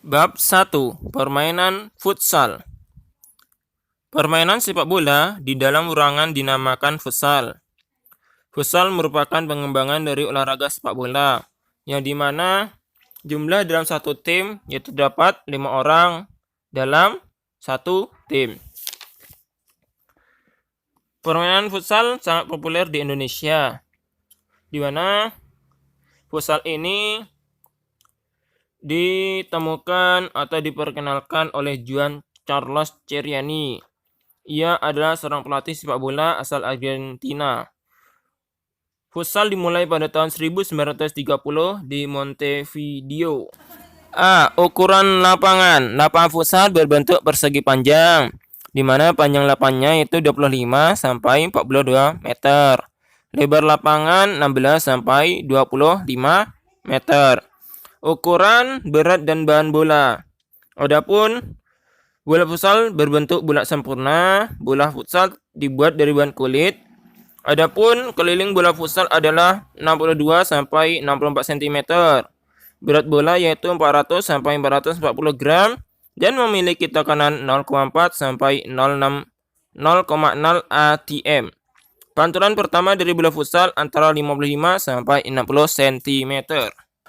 Bab 1. Permainan futsal. Permainan sepak bola di dalam ruangan dinamakan futsal. Futsal merupakan pengembangan dari olahraga sepak bola, yang dimana jumlah dalam satu tim yaitu terdapat 5 orang dalam satu tim. Permainan futsal sangat populer di Indonesia, di mana futsal ini ditemukan atau diperkenalkan oleh Juan Carlos Ceriani. Ia adalah seorang pelatih sepak bola asal Argentina. Futsal dimulai pada tahun 1930 di Montevideo. A. Ukuran lapangan. Lapangan futsal berbentuk persegi panjang, di mana panjang lapangannya itu 25 sampai 42 meter. Lebar lapangan 16 sampai 25 meter. Ukuran, berat, dan bahan bola. Adapun bola futsal berbentuk bulat sempurna. Bola futsal dibuat dari bahan kulit. Adapun keliling bola futsal adalah 62 sampai 64 cm. Berat bola yaitu 400 sampai 440 gram dan memiliki tekanan 0,4 sampai 0,0 atm. Pantulan pertama dari bola futsal antara 55 sampai 60 cm.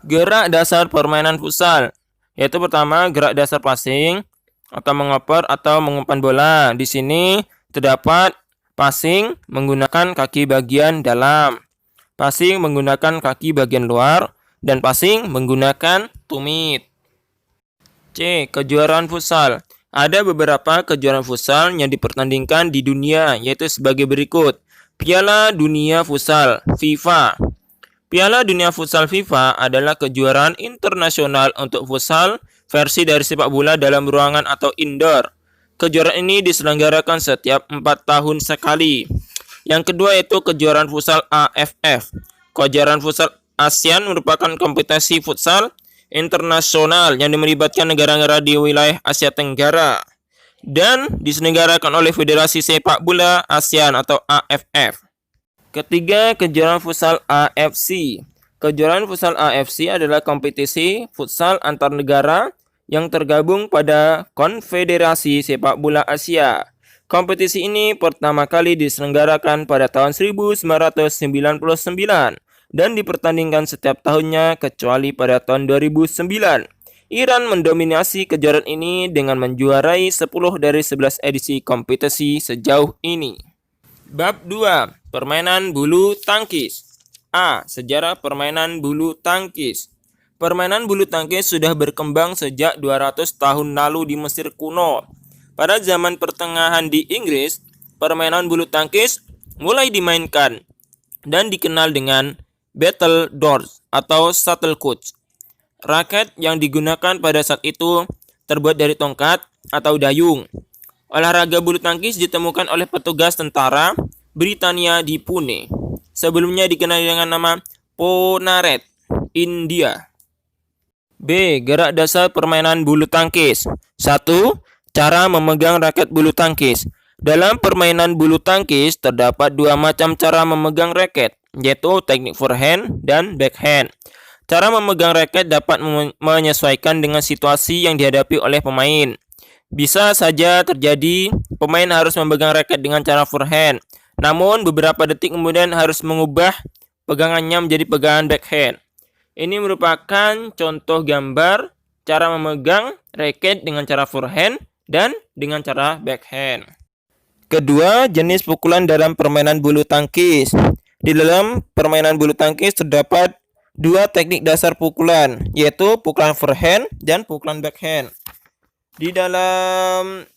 Gerak dasar permainan futsal yaitu pertama gerak dasar passing atau mengoper atau mengumpan bola. Di sini terdapat passing menggunakan kaki bagian dalam, passing menggunakan kaki bagian luar, dan passing menggunakan tumit. C. Kejuaraan futsal. Ada beberapa kejuaraan futsal yang dipertandingkan di dunia, yaitu sebagai berikut. Piala Dunia Futsal FIFA. Piala Dunia Futsal FIFA adalah kejuaraan internasional untuk futsal versi dari sepak bola dalam ruangan atau indoor. Kejuaraan ini diselenggarakan setiap 4 tahun sekali. Yang kedua yaitu kejuaraan futsal AFF. Kejuaraan futsal ASEAN merupakan kompetisi futsal internasional yang melibatkan negara-negara di wilayah Asia Tenggara dan diselenggarakan oleh Federasi Sepak Bola ASEAN atau AFF. Ketiga, kejuaraan futsal AFC. Kejuaraan futsal AFC adalah kompetisi futsal antar negara yang tergabung pada Konfederasi Sepak Bola Asia. Kompetisi ini pertama kali diselenggarakan pada tahun 1999 dan dipertandingkan setiap tahunnya kecuali pada tahun 2009. Iran mendominasi kejuaraan ini dengan menjuarai 10 dari 11 edisi kompetisi sejauh ini. Bab 2. Permainan bulu tangkis. A. Sejarah permainan bulu tangkis. Permainan bulu tangkis sudah berkembang sejak 200 tahun lalu di Mesir kuno. Pada zaman pertengahan di Inggris, permainan bulu tangkis mulai dimainkan dan dikenal dengan battledores atau shuttlecock. Raket yang digunakan pada saat itu terbuat dari tongkat atau dayung. Olahraga bulu tangkis ditemukan oleh petugas tentara Britania di Pune. Sebelumnya dikenal dengan nama Ponaret, India. B. Gerak dasar permainan bulu tangkis. 1. Cara memegang raket bulu tangkis. Dalam permainan bulu tangkis terdapat dua macam cara memegang raket, yaitu teknik forehand dan backhand. Cara memegang raket dapat menyesuaikan dengan situasi yang dihadapi oleh pemain. Bisa saja terjadi pemain harus memegang raket dengan cara forehand, namun beberapa detik kemudian harus mengubah pegangannya menjadi pegangan backhand. Ini merupakan contoh gambar cara memegang raket dengan cara forehand dan dengan cara backhand. Kedua, jenis pukulan dalam permainan bulu tangkis. Di dalam permainan bulu tangkis terdapat dua teknik dasar pukulan, yaitu pukulan forehand dan pukulan backhand. Di dalam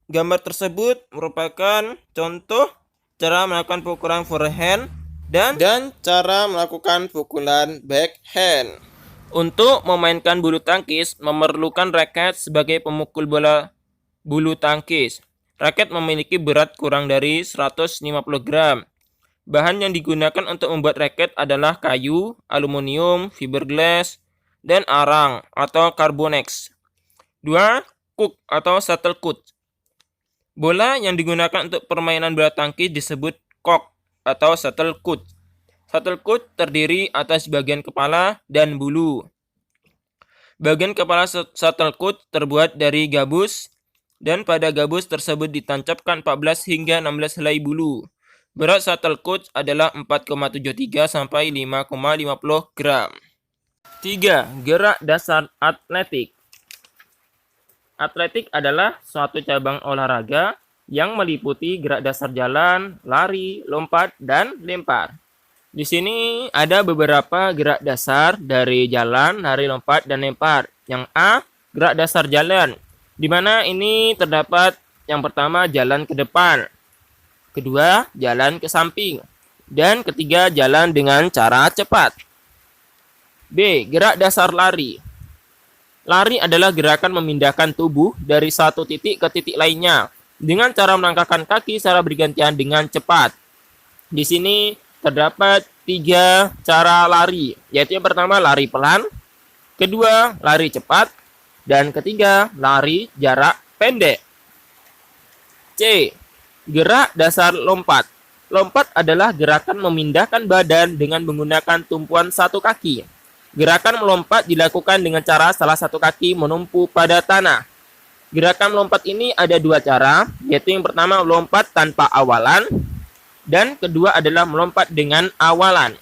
gambar tersebut merupakan contoh cara melakukan pukulan forehand dan cara melakukan pukulan backhand. Untuk memainkan bulu tangkis memerlukan raket sebagai pemukul bola bulu tangkis. Raket memiliki berat kurang dari 150 gram. Bahan yang digunakan untuk membuat raket adalah kayu, aluminium, fiberglass, dan arang atau carbonex. 2. Cook atau shuttlecock. Bola yang digunakan untuk permainan bola tangkis disebut cock atau shuttlecock. Shuttlecock terdiri atas bagian kepala dan bulu. Bagian kepala shuttlecock terbuat dari gabus, dan pada gabus tersebut ditancapkan 14 hingga 16 helai bulu. Berat shuttlecock adalah 4,73 sampai 5,50 gram. 3. Gerak dasar atletik. Atletik adalah suatu cabang olahraga yang meliputi gerak dasar jalan, lari, lompat, dan lempar. Di sini ada beberapa gerak dasar dari jalan, lari, lompat, dan lempar. Yang A, gerak dasar jalan, di mana ini terdapat yang pertama jalan ke depan, kedua jalan ke samping, dan ketiga jalan dengan cara cepat. B, gerak dasar lari. Lari adalah gerakan memindahkan tubuh dari satu titik ke titik lainnya dengan cara melangkahkan kaki secara bergantian dengan cepat. Di sini terdapat 3 cara lari, yaitu yang pertama lari pelan, kedua lari cepat, dan ketiga lari jarak pendek. C, gerak dasar lompat. Lompat adalah gerakan memindahkan badan dengan menggunakan tumpuan satu kaki. Gerakan melompat dilakukan dengan cara salah satu kaki menumpu pada tanah. Gerakan melompat ini ada 2 cara, yaitu yang pertama melompat tanpa awalan, dan kedua adalah melompat dengan awalan.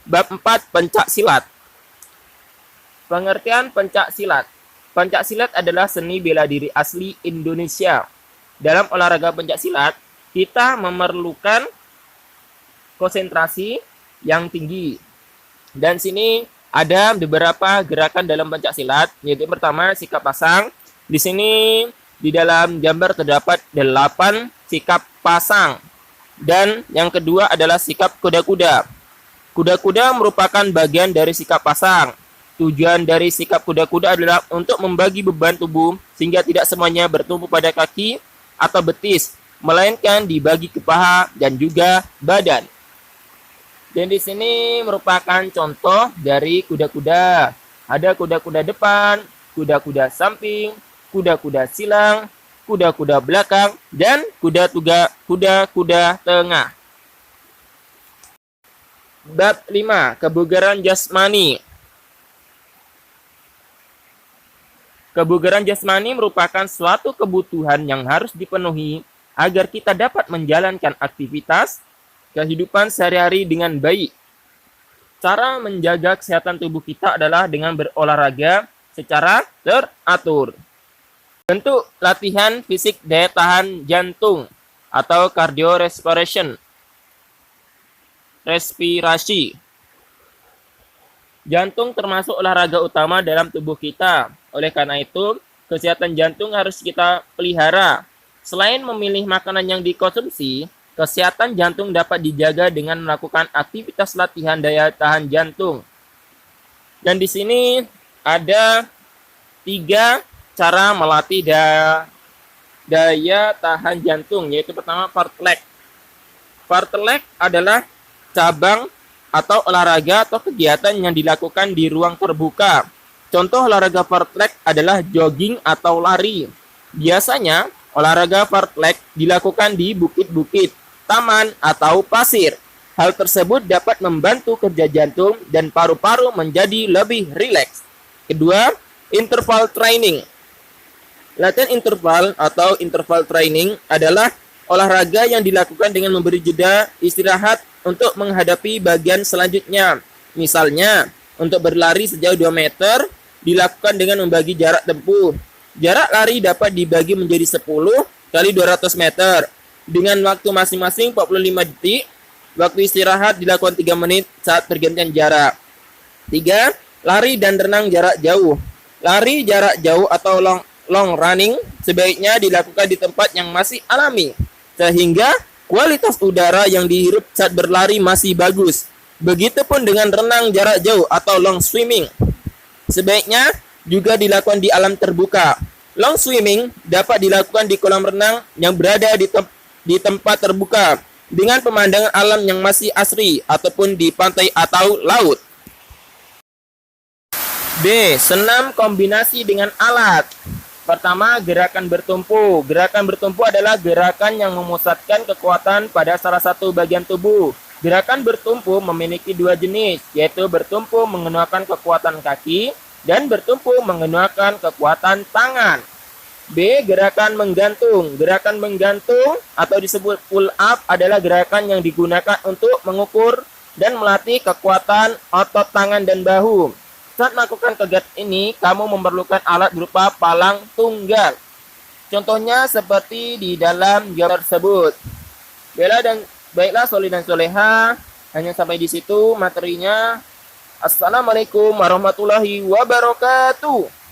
Bab 4, pencak silat. Pengertian pencak silat. Pencak silat adalah seni bela diri asli Indonesia. Dalam olahraga pencak silat, kita memerlukan konsentrasi yang tinggi. Dan sini ada beberapa gerakan dalam pencak silat, yaitu yang pertama sikap pasang. Di sini di dalam gambar terdapat 8 sikap pasang. Dan yang kedua adalah sikap kuda-kuda. Kuda-kuda merupakan bagian dari sikap pasang. Tujuan dari sikap kuda-kuda adalah untuk membagi beban tubuh sehingga tidak semuanya bertumpu pada kaki atau betis, melainkan dibagi ke paha dan juga badan. Dan di sini merupakan contoh dari kuda-kuda. Ada kuda-kuda depan, kuda-kuda samping, kuda-kuda silang, kuda-kuda belakang, dan kuda-kuda tengah. Bab 5, kebugaran jasmani. Kebugaran jasmani merupakan suatu kebutuhan yang harus dipenuhi agar kita dapat menjalankan aktivitas kehidupan sehari-hari dengan baik. Cara menjaga kesehatan tubuh kita adalah dengan berolahraga secara teratur. Bentuk latihan fisik daya tahan jantung atau cardio-respirasi. Jantung termasuk olahraga utama dalam tubuh kita. Oleh karena itu, kesehatan jantung harus kita pelihara. Selain memilih makanan yang dikonsumsi, kesehatan jantung dapat dijaga dengan melakukan aktivitas latihan daya tahan jantung. Dan di sini ada 3 cara melatih daya tahan jantung, yaitu pertama fartlek. Fartlek adalah cabang atau olahraga atau kegiatan yang dilakukan di ruang terbuka. Contoh olahraga fartlek adalah jogging atau lari. Biasanya olahraga fartlek dilakukan di bukit-bukit, taman, atau pasir. Hal tersebut dapat membantu kerja jantung dan paru-paru menjadi lebih rileks. Kedua, interval training. Latihan interval atau interval training adalah olahraga yang dilakukan dengan memberi jeda istirahat untuk menghadapi bagian selanjutnya. Misalnya, untuk berlari sejauh 2 meter dilakukan dengan membagi jarak tempuh. Jarak lari dapat dibagi menjadi 10 kali 200 meter. Dengan waktu masing-masing 45 detik, waktu istirahat dilakukan 3 menit saat pergantian jarak. 3. Lari dan renang jarak jauh. Lari jarak jauh atau long running sebaiknya dilakukan di tempat yang masih alami, sehingga kualitas udara yang dihirup saat berlari masih bagus. Begitupun dengan renang jarak jauh atau long swimming. Sebaiknya juga dilakukan di alam terbuka. Long swimming dapat dilakukan di kolam renang yang berada di tempat terbuka dengan pemandangan alam yang masih asri ataupun di pantai atau laut. B. Senam kombinasi dengan alat. Pertama, gerakan bertumpu. Gerakan bertumpu adalah gerakan yang memusatkan kekuatan pada salah satu bagian tubuh Gerakan bertumpu memiliki dua jenis, yaitu bertumpu menggunakan kekuatan kaki dan bertumpu menggunakan kekuatan tangan. B. Gerakan menggantung. Gerakan menggantung atau disebut pull up adalah gerakan yang digunakan untuk mengukur dan melatih kekuatan otot tangan dan bahu. Saat melakukan kegiatan ini, kamu memerlukan alat berupa palang tunggal. Contohnya seperti di dalam gambar tersebut. Baiklah Soli dan Soleha, hanya sampai di situ materinya. Assalamualaikum warahmatullahi wabarakatuh.